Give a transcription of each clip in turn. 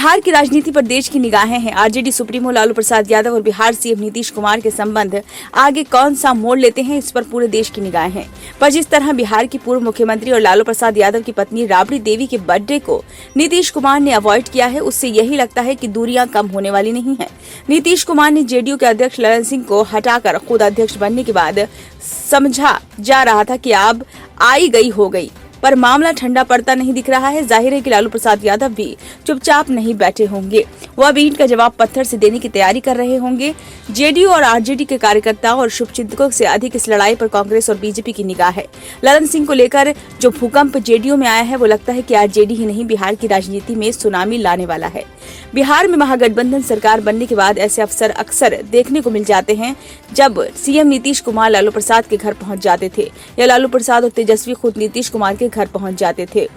बिहार की राजनीति पर देश की निगाहें हैं। आरजेडी सुप्रीमो लालू प्रसाद यादव और बिहार सीएम नीतीश कुमार के संबंध आगे कौन सा मोड़ लेते हैं, इस पर पूरे देश की निगाहें हैं। पर जिस तरह बिहार की पूर्व मुख्यमंत्री और लालू प्रसाद यादव की पत्नी राबड़ी देवी के बर्थडे को नीतीश कुमार ने अवॉइड किया है, उससे यही लगता है कि दूरियां कम होने वाली नहीं है। नीतीश कुमार ने जेडीयू के अध्यक्ष ललन सिंह को हटाकर खुद अध्यक्ष बनने के बाद समझा जा रहा था कि अब आई गई हो गई, पर मामला ठंडा पड़ता नहीं दिख रहा है। जाहिर है कि लालू प्रसाद यादव भी चुपचाप नहीं बैठे होंगे, वह अब ईंट का जवाब पत्थर से देने की तैयारी कर रहे होंगे। जेडीयू और आरजेडी के कार्यकर्ताओं और शुभचिंतकों से अधिक इस लड़ाई पर कांग्रेस और बीजेपी की निगाह है। ललन सिंह को लेकर जो भूकंप जेडीयू में आया है, वो लगता है कि आरजेडी ही नहीं, बिहार की राजनीति में सुनामी लाने वाला है। बिहार में महागठबंधन सरकार बनने के बाद ऐसे अवसर अक्सर देखने को मिल जाते हैं जब सीएम नीतीश कुमार लालू प्रसाद के घर पहुंच जाते थे या लालू प्रसाद और तेजस्वी खुद नीतीश कुमार के घर पहुंच जाते थे।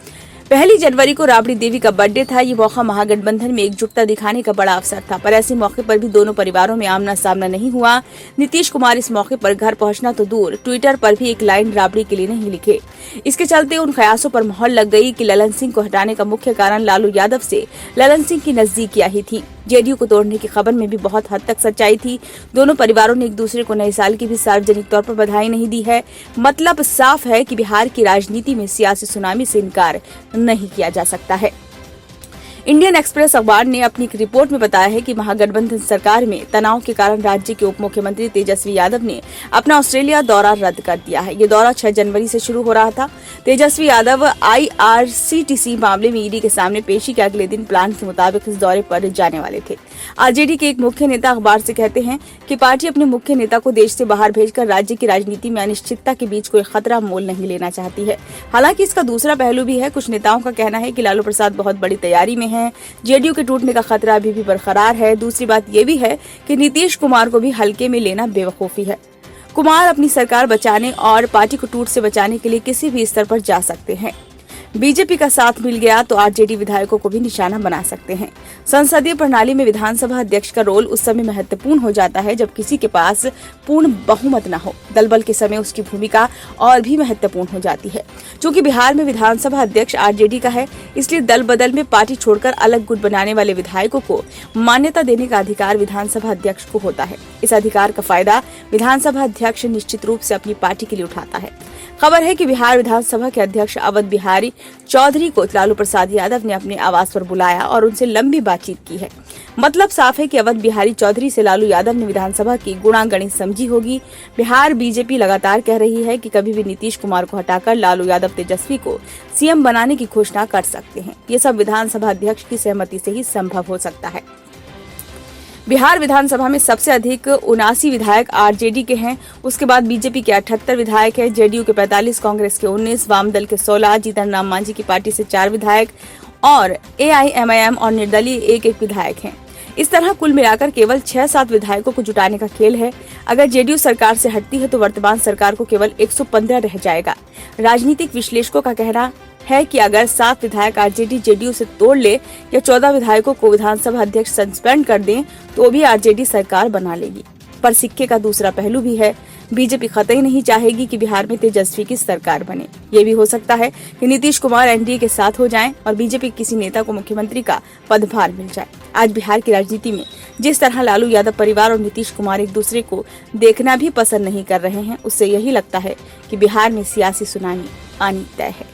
1 जनवरी को राबड़ी देवी का बर्थडे था। ये मौका महागठबंधन में एकजुटता दिखाने का बड़ा अवसर था, पर ऐसे मौके पर भी दोनों परिवारों में आमना सामना नहीं हुआ। नीतीश कुमार इस मौके पर घर पहुंचना तो दूर, ट्विटर पर भी एक लाइन राबड़ी के लिए नहीं लिखे। इसके चलते उन कयासों पर मोहर लग गई कि ललन सिंह को हटाने का मुख्य कारण लालू यादव से ललन सिंह की नजदीकियां ही थी। जेडीयू को तोड़ने की खबर में भी बहुत हद तक सच्चाई थी। दोनों परिवारों ने एक दूसरे को नए साल की भी सार्वजनिक तौर पर बधाई नहीं दी है। मतलब साफ है कि बिहार की राजनीति में सियासी सुनामी से इनकार नहीं किया जा सकता है। इंडियन एक्सप्रेस अखबार ने अपनी एक रिपोर्ट में बताया है कि महागठबंधन सरकार में तनाव के कारण राज्य के उप मुख्यमंत्री तेजस्वी यादव ने अपना ऑस्ट्रेलिया दौरा रद्द कर दिया है। ये दौरा 6 जनवरी से शुरू हो रहा था। तेजस्वी यादव IRCTC मामले में ईडी के सामने पेशी के अगले दिन प्लान के मुताबिक इस दौरे पर जाने वाले थे। आरजेडी के एक मुख्य नेता अखबार से कहते हैं कि पार्टी अपने मुख्य नेता को देश से बाहर भेजकर राज्य की राजनीति में अनिश्चितता के बीच कोई खतरा मोल नहीं लेना चाहती है। हालांकि इसका दूसरा पहलू भी है। कुछ नेताओं का कहना है कि लालू प्रसाद बहुत बड़ी तैयारी में है, जेडीयू के टूटने का खतरा अभी भी बरकरार है। दूसरी बात ये भी है कि नीतीश कुमार को भी हल्के में लेना बेवकूफी है। कुमार अपनी सरकार बचाने और पार्टी को टूट से बचाने के लिए किसी भी स्तर पर जा सकते हैं। बीजेपी का साथ मिल गया तो आरजेडी विधायकों को भी निशाना बना सकते हैं। संसदीय प्रणाली में विधानसभा अध्यक्ष का रोल उस समय महत्वपूर्ण हो जाता है जब किसी के पास पूर्ण बहुमत न हो। दलबल के समय उसकी भूमिका और भी महत्वपूर्ण हो जाती है। चूंकि बिहार में विधानसभा अध्यक्ष आरजेडी का है, इसलिए दल बदल में पार्टी छोड़कर अलग गुट बनाने वाले विधायकों को मान्यता देने का अधिकार विधानसभा अध्यक्ष को होता है। इस अधिकार का फायदा विधानसभा अध्यक्ष निश्चित रूप से अपनी पार्टी के लिए उठाता है। खबर है कि बिहार विधानसभा के अध्यक्ष अवध बिहारी चौधरी को लालू प्रसाद यादव ने अपने आवास पर बुलाया और उनसे लंबी बातचीत की है। मतलब साफ है कि अवध बिहारी चौधरी से लालू यादव ने विधानसभा की गुणागणित समझी होगी। बिहार बीजेपी लगातार कह रही है कि कभी भी नीतीश कुमार को हटाकर लालू यादव तेजस्वी को सीएम बनाने की घोषणा कर सकते हैं। ये सब विधानसभा अध्यक्ष की सहमति से ही संभव हो सकता है। बिहार विधानसभा में सबसे अधिक 79 विधायक आरजेडी के हैं। उसके बाद बीजेपी के 78 विधायक हैं, जेडीयू के 45, कांग्रेस के 19, वाम दल के 16, जीतन राम मांझी की पार्टी से 4 विधायक और AIMIM और निर्दलीय एक विधायक हैं। इस तरह कुल मिलाकर केवल 6-7 विधायकों को जुटाने का खेल है। अगर जेडीयू सरकार से हटती है तो वर्तमान सरकार को केवल 115 रह जाएगा। राजनीतिक विश्लेषकों का कहना है कि अगर 7 विधायक आरजेडी जेडीयू से तोड़ ले या 14 विधायकों को विधानसभा अध्यक्ष सस्पेंड कर दें तो भी आरजेडी सरकार बना लेगी। पर सिक्के का दूसरा पहलू भी है। बीजेपी कतई नहीं चाहेगी कि बिहार में तेजस्वी की सरकार बने। ये भी हो सकता है कि नीतीश कुमार एनडीए के साथ हो जाएं और बीजेपी किसी नेता को मुख्यमंत्री का पदभार मिल जाए। आज बिहार की राजनीति में जिस तरह लालू यादव परिवार और नीतीश कुमार एक दूसरे को देखना भी पसंद नहीं कर रहे हैं, उससे यही लगता है कि बिहार में सियासी सुनामी आनी तय है।